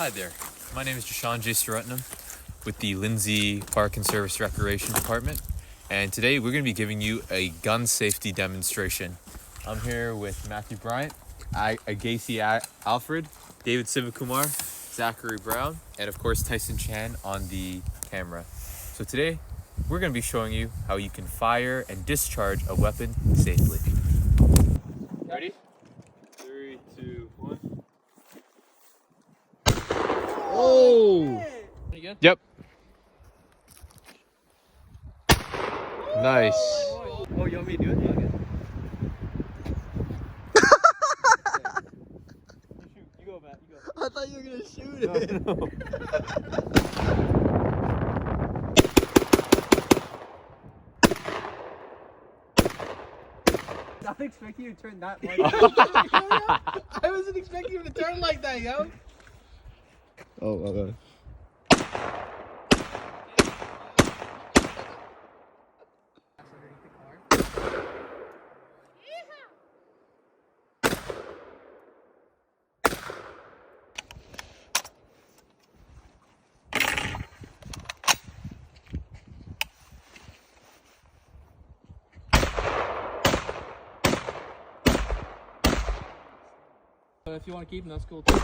Hi there, my name is Jashawn J. Surutnam with the Lindsay Park and Service Recreation Department, and today we're going to be giving you a gun safety demonstration. I'm here with Matthew Bryant, Agassey Alfred, David Sivakumar, Zachary Brown, and of course Taison Chan on the camera. So today we're going to be showing you how you can fire and discharge a weapon safely. Ready? 3, 2, 1. Oh! You good? Yep. Nice. Oh, you want me to do it? Okay. You go, Matt. You go. I thought you were gonna shoot it. No. I wasn't expecting you to turn that like I wasn't expecting you to turn like that, yo. Oh my god. But if you want to keep them, that's cool too.